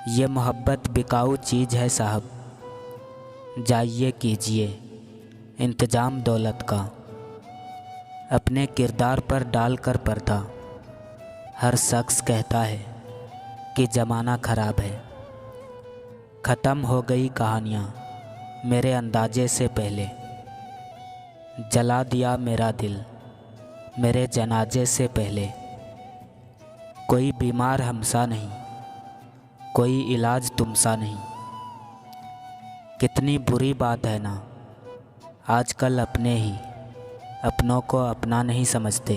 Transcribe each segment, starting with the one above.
ये मोहब्बत बिकाऊ चीज़ है साहब, जाइए कीजिए इंतजाम दौलत का। अपने किरदार पर डालकर पर्दा हर शख्स कहता है कि ज़माना ख़राब है। ख़त्म हो गई कहानियाँ मेरे अंदाजे से पहले, जला दिया मेरा दिल मेरे जनाजे से पहले। कोई बीमार हमसा नहीं, कोई इलाज तुमसा नहीं। कितनी बुरी बात है ना, आजकल अपने ही अपनों को अपना नहीं समझते।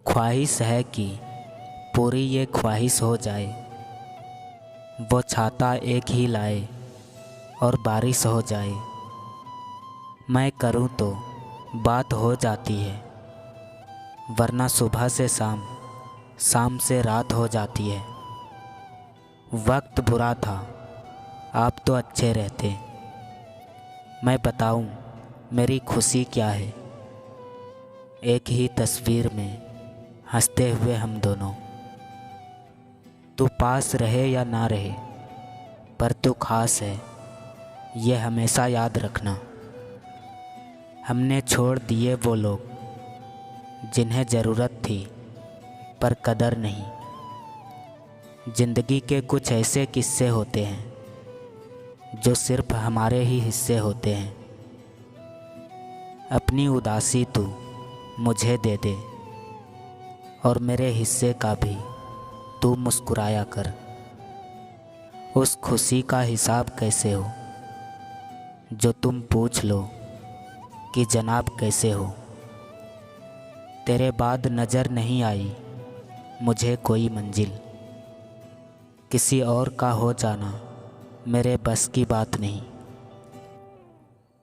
ख्वाहिश है कि पूरी ये ख्वाहिश हो जाए, वो छाता एक ही लाए और बारिश हो जाए। मैं करूँ तो बात हो जाती है, वरना सुबह से शाम, शाम से रात हो जाती है। वक्त बुरा था, आप तो अच्छे रहते। मैं बताऊं मेरी खुशी क्या है, एक ही तस्वीर में हंसते हुए हम दोनों। तू पास रहे या ना रहे, पर तू खास है, ये हमेशा याद रखना। हमने छोड़ दिए वो लोग जिन्हें ज़रूरत थी पर कदर नहीं। ज़िंदगी के कुछ ऐसे किस्से होते हैं जो सिर्फ हमारे ही हिस्से होते हैं। अपनी उदासी तू मुझे दे दे और मेरे हिस्से का भी तू मुस्कुराया कर। उस खुशी का हिसाब कैसे हो जो तुम पूछ लो कि जनाब कैसे हो। तेरे बाद नज़र नहीं आई मुझे कोई मंजिल, किसी और का हो जाना मेरे बस की बात नहीं।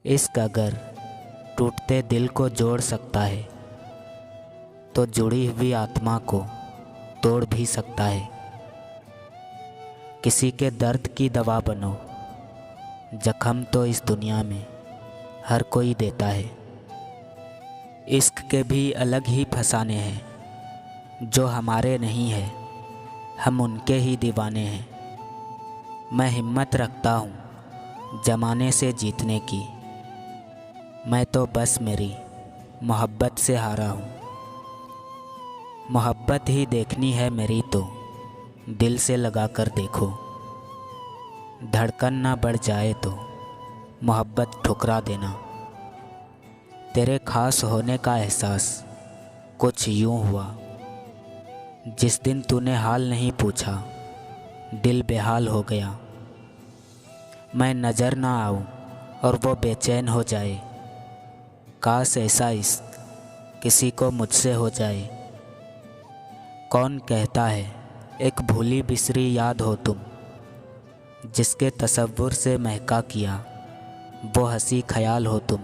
इश्क अगर टूटते दिल को जोड़ सकता है, तो जुड़ी हुई आत्मा को तोड़ भी सकता है। किसी के दर्द की दवा बनो, जख्म तो इस दुनिया में हर कोई देता है। इश्क के भी अलग ही फसाने हैं, जो हमारे नहीं है हम उनके ही दीवाने हैं। मैं हिम्मत रखता हूँ ज़माने से जीतने की, मैं तो बस मेरी मोहब्बत से हारा हूँ। मोहब्बत ही देखनी है मेरी तो दिल से लगा कर देखो। धड़कन ना बढ़ जाए तो मोहब्बत ठुकरा देना। तेरे खास होने का एहसास कुछ यूँ हुआ, जिस दिन तूने हाल नहीं पूछा दिल बेहाल हो गया। मैं नज़र ना आऊँ और वो बेचैन हो जाए, काश ऐसा इश्क किसी को मुझसे हो जाए। कौन कहता है एक भूली बिसरी याद हो तुम, जिसके तसव्वुर से महका किया वो हंसी ख्याल हो तुम।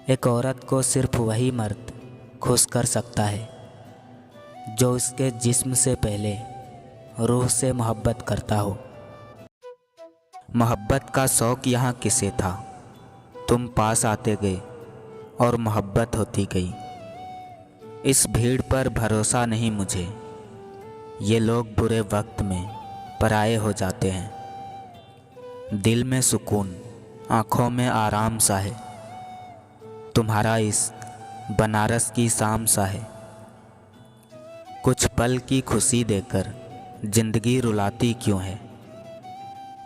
एक औरत को सिर्फ वही मर्द खुश कर सकता है जो उसके जिस्म से पहले रूह से मोहब्बत करता हो। मोहब्बत का शौक़ यहाँ किसे था, तुम पास आते गए और मोहब्बत होती गई। इस भीड़ पर भरोसा नहीं मुझे, ये लोग बुरे वक्त में पराये हो जाते हैं। दिल में सुकून, आँखों में आराम सा है, तुम्हारा इश्क बनारस की शाम सा है। कुछ पल की खुशी देकर ज़िंदगी रुलाती क्यों है।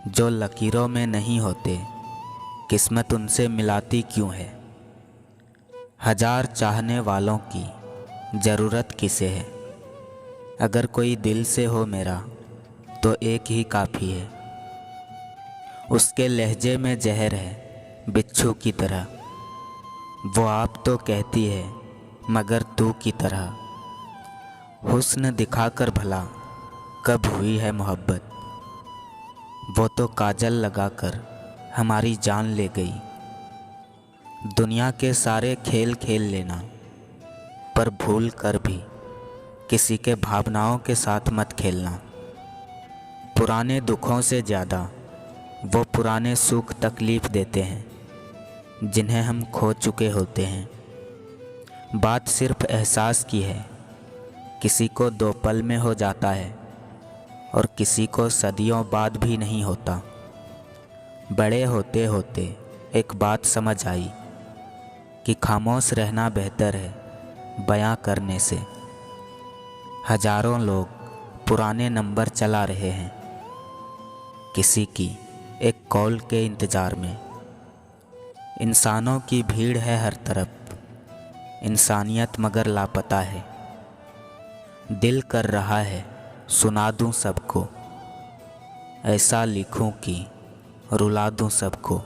जो लकीरों में नहीं होते किस्मत उनसे मिलाती क्यों है। हजार चाहने वालों की ज़रूरत किसे है, अगर कोई दिल से हो मेरा तो एक ही काफ़ी है। उसके लहजे में जहर है बिच्छू की तरह, वो आप तो कहती है मगर तू की तरह। हुस्न दिखाकर भला कब हुई है मोहब्बत, वो तो काजल लगाकर हमारी जान ले गई। दुनिया के सारे खेल खेल लेना, पर भूल कर भी किसी के भावनाओं के साथ मत खेलना। पुराने दुखों से ज़्यादा वो पुराने सुख तकलीफ़ देते हैं जिन्हें हम खो चुके होते हैं। बात सिर्फ एहसास की है, किसी को 2 पल में हो जाता है और किसी को सदियों बाद भी नहीं होता। बड़े होते होते एक बात समझ आई कि खामोश रहना बेहतर है बयां करने से। हजारों लोग पुराने नंबर चला रहे हैं किसी की एक कॉल के इंतज़ार में। इंसानों की भीड़ है हर तरफ, इंसानियत मगर लापता है। दिल कर रहा है सुना दूं सबको, ऐसा लिखूं कि रुला दूं सबको।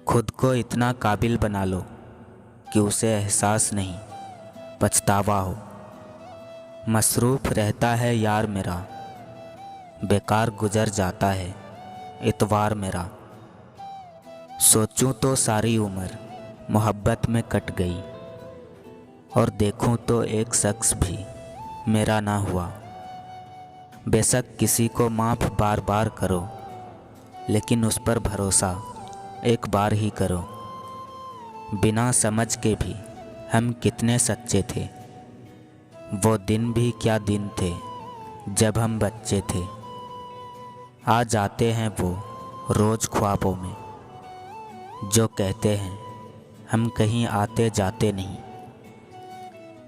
खुद को इतना काबिल बना लो कि उसे एहसास नहीं पछतावा हो। मसरूफ़ रहता है यार मेरा, बेकार गुजर जाता है इतवार मेरा। सोचूं तो सारी उम्र मोहब्बत में कट गई, और देखूं तो एक शख्स भी मेरा ना हुआ। बेशक किसी को माफ़ बार बार करो, लेकिन उस पर भरोसा एक बार ही करो। बिना समझ के भी हम कितने सच्चे थे, वो दिन भी क्या दिन थे जब हम बच्चे थे। आ जाते हैं वो रोज़ ख्वाबों में, जो कहते हैं हम कहीं आते जाते नहीं।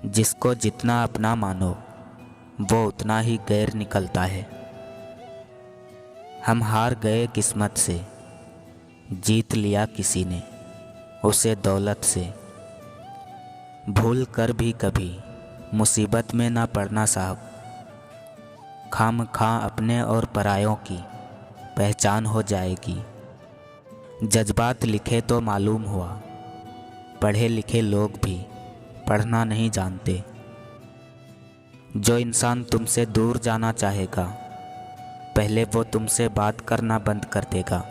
जिसको जितना अपना मानो वो उतना ही गैर निकलता है। हम हार गए किस्मत से, जीत लिया किसी ने उसे दौलत से। भूल कर भी कभी मुसीबत में ना पड़ना साहब, खामखा अपने और परायों की पहचान हो जाएगी। जज्बात लिखे तो मालूम हुआ, पढ़े लिखे लोग भी पढ़ना नहीं जानते। जो इंसान तुमसे दूर जाना चाहेगा, पहले वो तुमसे बात करना बंद कर देगा,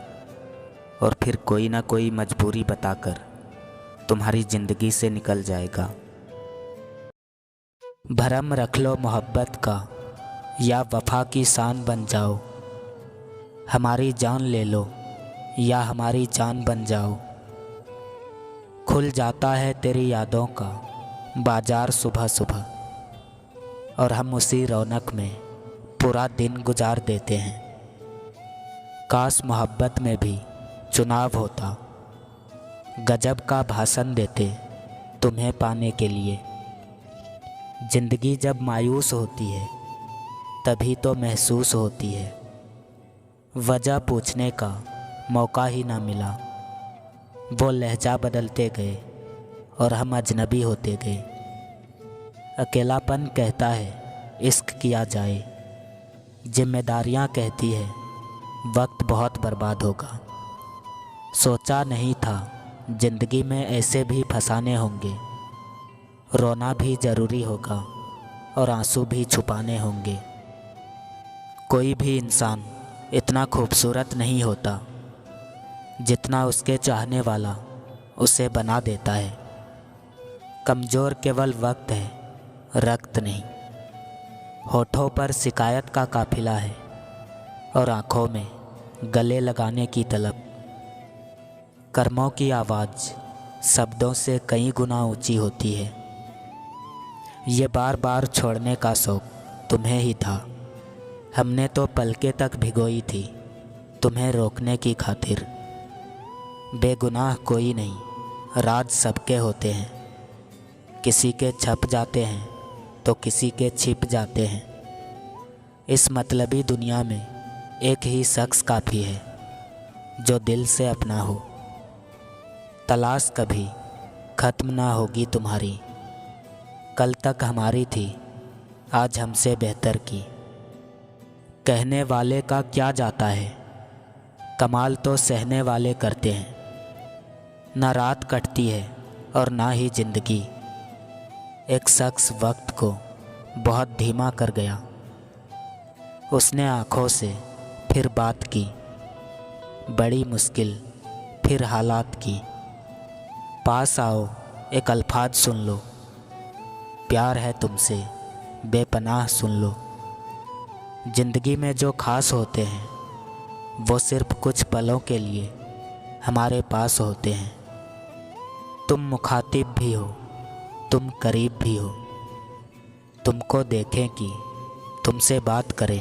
और फिर कोई ना कोई मजबूरी बताकर तुम्हारी ज़िंदगी से निकल जाएगा। भरम रख लो मोहब्बत का, या वफा की शान बन जाओ। हमारी जान ले लो या हमारी जान बन जाओ। खुल जाता है तेरी यादों का बाजार सुबह सुबह, और हम उसी रौनक में पूरा दिन गुजार देते हैं। काश मोहब्बत में भी चुनाव होता, गजब का भाषण देते तुम्हें पाने के लिए। ज़िंदगी जब मायूस होती है तभी तो महसूस होती है। वजह पूछने का मौका ही ना मिला, वो लहजा बदलते गए और हम अजनबी होते गए। अकेलापन कहता है इश्क किया जाए, जिम्मेदारियां कहती है वक्त बहुत बर्बाद होगा। सोचा नहीं था ज़िंदगी में ऐसे भी फसाने होंगे, रोना भी ज़रूरी होगा और आंसू भी छुपाने होंगे। कोई भी इंसान इतना खूबसूरत नहीं होता जितना उसके चाहने वाला उसे बना देता है। कमज़ोर केवल वक्त है, रक्त नहीं। होठों पर शिकायत का काफिला है और आँखों में गले लगाने की तलब। कर्मों की आवाज़ शब्दों से कई गुना ऊंची होती है। ये बार बार छोड़ने का शौक़ तुम्हें ही था, हमने तो पलके तक भिगोई थी तुम्हें रोकने की खातिर। बेगुनाह कोई नहीं, राज सबके होते हैं। किसी के छप जाते हैं तो किसी के छिप जाते हैं। इस मतलबी दुनिया में एक ही शख्स काफ़ी है जो दिल से अपना हो। तलाश कभी ख़त्म ना होगी तुम्हारी, कल तक हमारी थी आज हमसे बेहतर की। कहने वाले का क्या जाता है, कमाल तो सहने वाले करते हैं। ना रात कटती है और ना ही ज़िंदगी। एक शख्स वक्त को बहुत धीमा कर गया, उसने आँखों से फिर बात की, बड़ी मुश्किल फिर हालात की। पास आओ एक अल्फाज सुन लो, प्यार है तुमसे बेपनाह सुन लो। ज़िंदगी में जो खास होते हैं वो सिर्फ कुछ पलों के लिए हमारे पास होते हैं। तुम मुखातिब भी हो, तुम करीब भी हो। तुमको देखें कि तुमसे बात करे।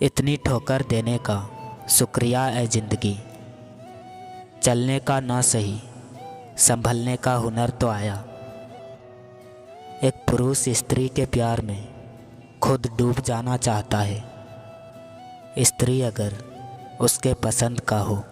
इतनी ठोकर देने का शुक्रिया ए ज़िंदगी। चलने का ना सही, संभलने का हुनर तो आया। एक पुरुष स्त्री के प्यार में खुद डूब जाना चाहता है, स्त्री अगर उसके पसंद का हो।